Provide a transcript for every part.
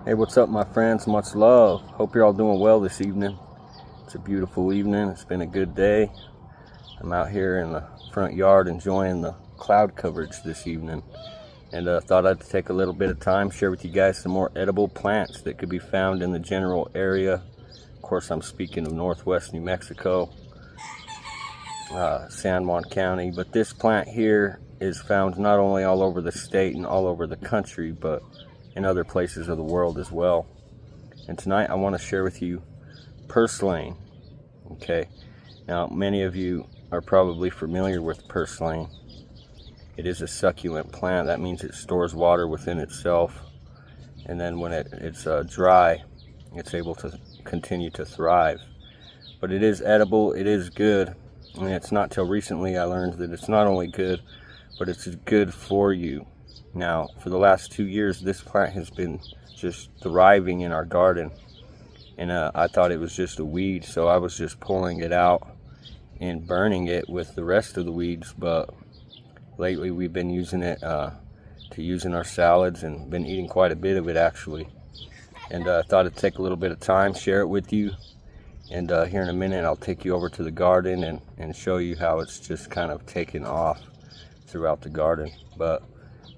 Hey, what's up, my friends? Much love. Hope you're all doing well this evening. It's a beautiful evening. It's been a good day. I'm out here in the front yard enjoying the cloud coverage this evening, and thought I'd take a little bit of time, share with you guys some more edible plants that could be found in the general area. Of course, I'm speaking of Northwest New Mexico, San Juan County, but this plant here is found not only all over the state and all over the country, but in other places of the world as well. And tonight I want to share with you Purslane. Okay, now many of you are probably familiar with Purslane. It is a succulent plant. That means it stores water within itself, and then when it's dry, it's able to continue to thrive. But it is edible, it is good, and it's not till recently I learned that it's not only good, but it's good for you. Now, for the last 2 years, this plant has been just thriving in our garden, and I thought it was just a weed, so I was just pulling it out and burning it with the rest of the weeds. But lately we've been using it to use in our salads, and been eating quite a bit of it actually. And I thought I'd take a little bit of time, share it with you, and here in a minute I'll take you over to the garden and show you how it's just kind of taken off throughout the garden. But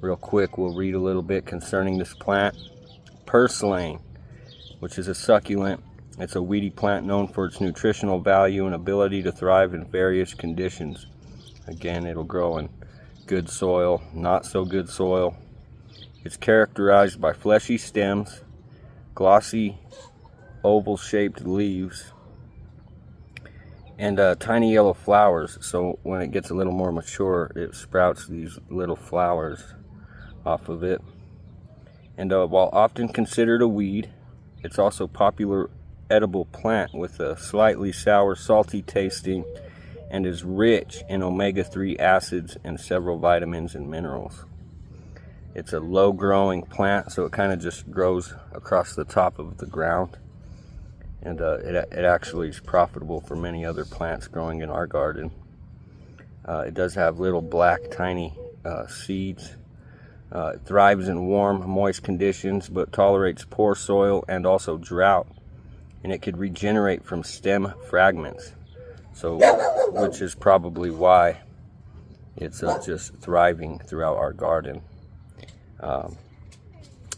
real quick, we'll read a little bit concerning this plant. Purslane, which is a succulent. It's a weedy plant known for its nutritional value and ability to thrive in various conditions. Again, it'll grow in good soil, not so good soil. It's characterized by fleshy stems, glossy oval-shaped leaves, and tiny yellow flowers. So when it gets a little more mature, it sprouts these little flowers off of it. And while often considered a weed, it's also a popular edible plant with a slightly sour, salty tasting, and is rich in omega-3 acids and several vitamins and minerals. It's a low-growing plant, so it kind of just grows across the top of the ground, and it actually is profitable for many other plants growing in our garden. It does have little black tiny seeds. It thrives in warm, moist conditions, but tolerates poor soil and also drought. And it could regenerate from stem fragments, so which is probably why it's just thriving throughout our garden.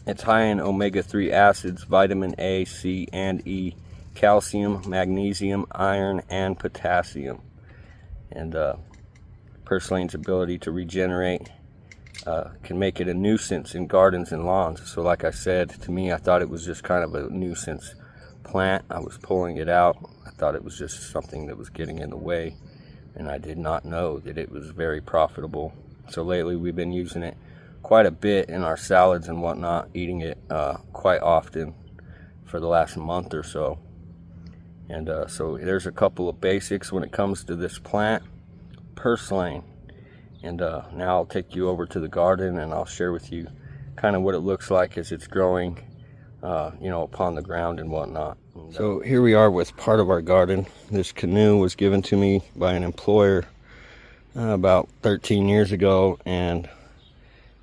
It's high in omega-3 acids, vitamin A, C, and E, calcium, magnesium, iron, and potassium. And Purslane's ability to regenerate can make it a nuisance in gardens and lawns. So like I said, to me, I thought it was just kind of a nuisance plant. I was pulling it out. I thought it was just something that was getting in the way, and I did not know that it was very profitable. So lately we've been using it quite a bit in our salads and whatnot, eating it quite often for the last month or so. And so there's a couple of basics when it comes to this plant, Purslane. And now I'll take you over to the garden, and I'll share with you kind of what it looks like as it's growing, upon the ground and whatnot. So here we are with part of our garden. This canoe was given to me by an employer about 13 years ago, and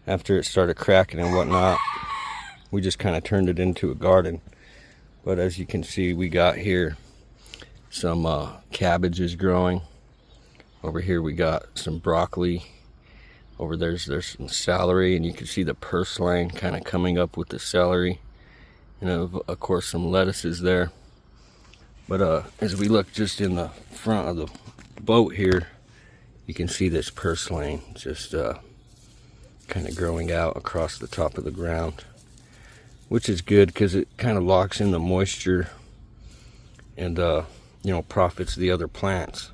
after it started cracking and whatnot, we just kind of turned it into a garden. But as you can see, we got here some cabbages growing. Over here we got some broccoli. Over there's some celery, and you can see the purslane kind of coming up with the celery. And of course some lettuces there. But as we look just in the front of the boat here, you can see this purslane just kind of growing out across the top of the ground, which is good because it kind of locks in the moisture and profits the other plants.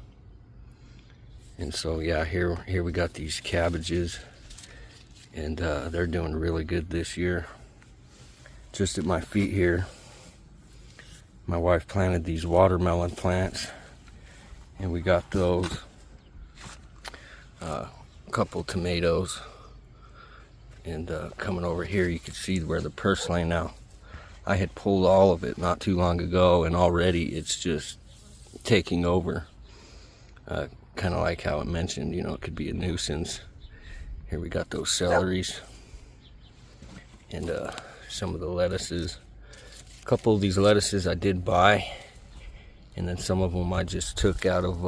And so yeah, here we got these cabbages, and they're doing really good this year. Just at my feet here, my wife planted these watermelon plants, and we got those. A couple tomatoes, and coming over here you can see where the purslane, now I had pulled all of it not too long ago, and already it's just taking over. Kind of like how I mentioned, it could be a nuisance. Here we got those celeries, and some of the lettuces. A couple of these lettuces I did buy, and then some of them I just took out of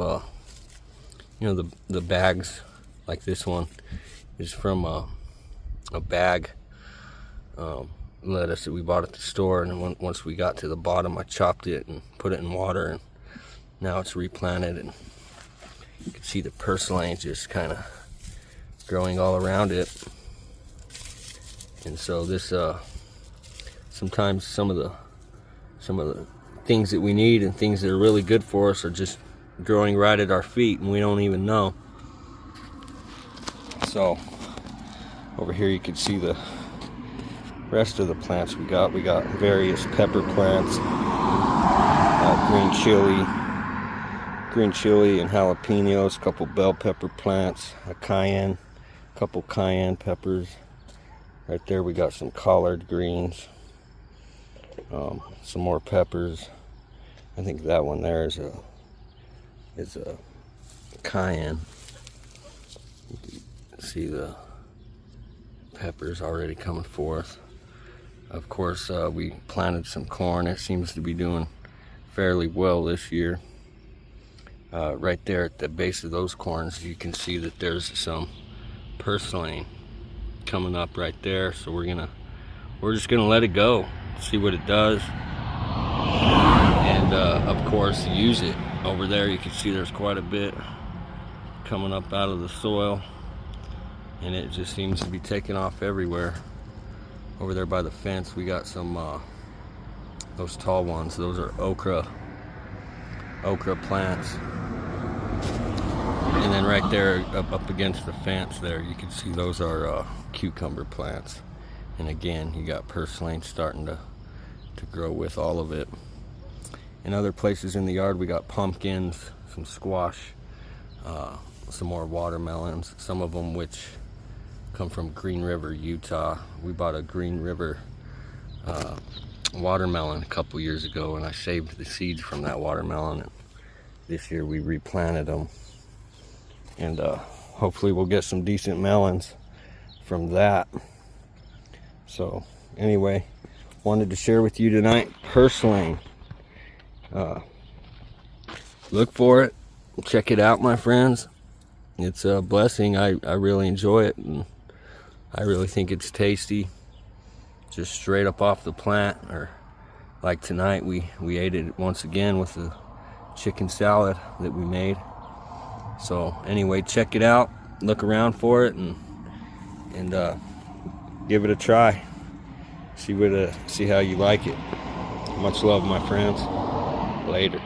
you know, the bags. Like this one is from a bag lettuce that we bought at the store, and then once we got to the bottom, I chopped it and put it in water, and now it's replanted, and you can see the purslane just kind of growing all around it. And so this sometimes some of the things that we need and things that are really good for us are just growing right at our feet, and we don't even know. So over here you can see the rest of the plants we got. We got various pepper plants, green chili and jalapenos, a couple bell pepper plants, a couple cayenne peppers. Right there we got some collard greens, some more peppers. I think that one there is a cayenne. You can see the peppers already coming forth. Of course, we planted some corn. It seems to be doing fairly well this year. Right there at the base of those corns, you can see that there's some purslane coming up right there. So we're just gonna let it go, see what it does, and of course use it. Over there you can see there's quite a bit coming up out of the soil, and it just seems to be taking off everywhere. Over there by the fence we got some those tall ones. Those are okra plants. And then right there up against the fence there, you can see those are cucumber plants. And again, you got purslane starting to grow with all of it. In other places in the yard we got pumpkins, some squash, some more watermelons, some of them which come from Green River, Utah. We bought a Green River watermelon a couple years ago, and I saved the seeds from that watermelon, and this year we replanted them, and hopefully we'll get some decent melons from that. So anyway, wanted to share with you tonight purslane. Look for it, check it out, my friends. It's a blessing. I really enjoy it, and I really think it's tasty, just straight up off the plant. Or like tonight, we ate it once again with the chicken salad that we made. So anyway, check it out, look around for it, and give it a try. See how you like it. Much love, my friends. Later.